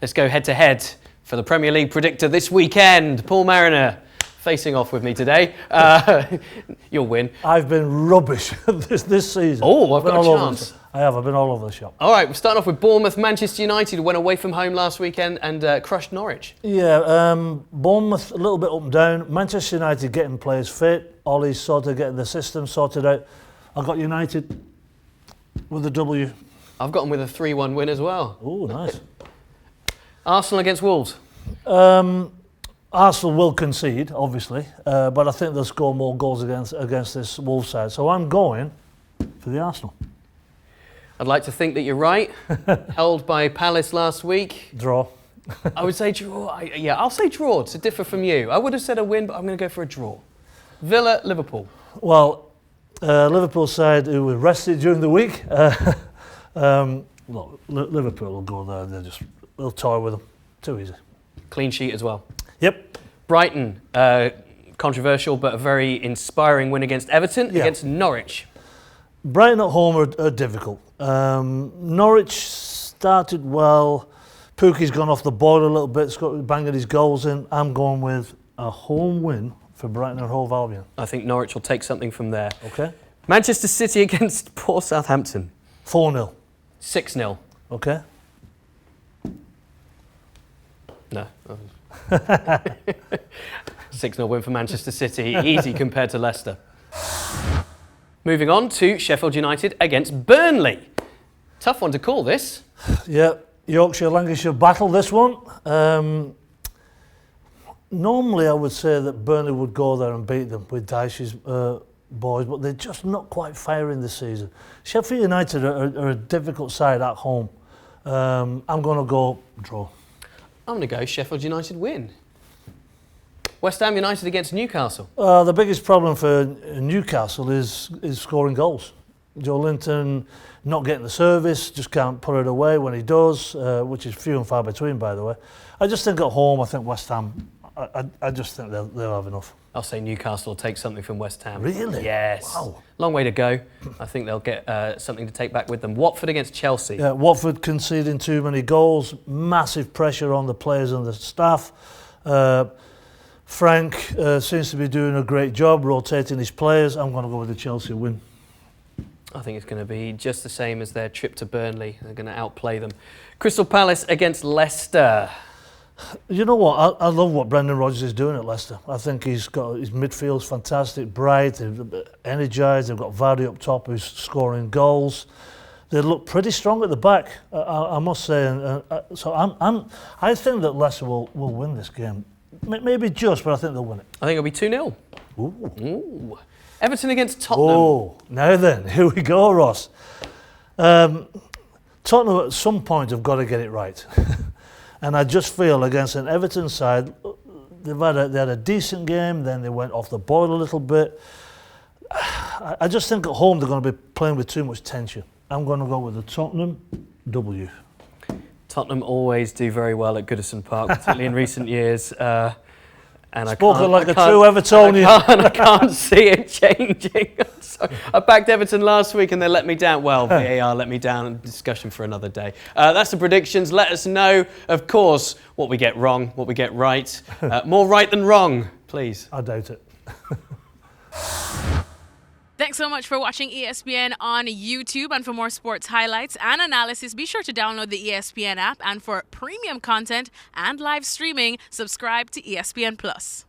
Let's go head-to-head for the Premier League predictor this weekend. Paul Mariner facing off with me today. You'll win. I've been rubbish this season. Oh, I've got a chance. I've been all over the shop. All right, we're starting off with Bournemouth. Manchester United went away from home last weekend and crushed Norwich. Yeah, Bournemouth a little bit up and down. Manchester United getting players fit. Ollie's sort of getting the system sorted out. I've got United with a W. I've got them with a 3-1 win as well. Oh, nice. Arsenal against Wolves. Arsenal will concede, obviously, but I think they'll score more goals against this Wolves side. So I'm going for the Arsenal. I'd like to think that you're right. Held by Palace last week. Draw. I would say draw. I'll say draw to differ from you. I would have said a win, but I'm going to go for a draw. Villa, Liverpool. Well, Liverpool side who were rested during the week. Liverpool will go there. They'll toy with them. Too easy. Clean sheet as well. Yep. Brighton, controversial but a very inspiring win against Everton, against Norwich. Brighton at home are difficult. Norwich started well. Pookie's gone off the boil a little bit, banging his goals in. I'm going with a home win for Brighton and Hove Albion. I think Norwich will take something from there. Okay. Manchester City against poor Southampton. 4-0. 6-0. Okay. No. 6-0 win for Manchester City. Easy compared to Leicester. Moving on to Sheffield United against Burnley. Tough one to call this. Yeah, Yorkshire-Lancashire battle, this one. Normally I would say that Burnley would go there and beat them with Dyche's boys, but they're just not quite firing this season. Sheffield United are a difficult side at home. I'm going to go draw. I'm going to go Sheffield United win. West Ham United against Newcastle. The biggest problem for Newcastle is scoring goals. Joe Linton not getting the service, just can't put it away when he does, which is few and far between, by the way. I just think at home, I think West Ham, I just think they'll have enough. I'll say Newcastle will take something from West Ham. Really? Yes. Wow. Long way to go. I think they'll get something to take back with them. Watford against Chelsea. Yeah, Watford conceding too many goals, massive pressure on the players and the staff. Frank seems to be doing a great job rotating his players. I'm going to go with the Chelsea win. I think it's going to be just the same as their trip to Burnley. They're going to outplay them. Crystal Palace against Leicester. You know what? I love what Brendan Rodgers is doing at Leicester. I think he's got his midfield's fantastic, bright, energised. They've got Vardy up top who's scoring goals. They look pretty strong at the back, I must say. So I think that Leicester will win this game. Maybe just, but I think they'll win it. I think it'll be 2-0. Ooh. Ooh. Everton against Tottenham. Oh, now then, here we go, Ross. Tottenham at some point have got to get it right. And I just feel against an Everton side, they had a decent game, then they went off the boil a little bit. I just think at home they're going to be playing with too much tension. I'm going to go with the Tottenham W. Tottenham always do very well at Goodison Park, particularly in recent years. And Spoken like a true Evertonian. I can't see it changing. I backed Everton last week and they let me down. Well, VAR let me down. Discussion for another day. That's the predictions. Let us know, of course, what we get wrong, what we get right. More right than wrong, please. I doubt it. Thanks so much for watching ESPN on YouTube. And for more sports highlights and analysis, be sure to download the ESPN app. And for premium content and live streaming, subscribe to ESPN Plus.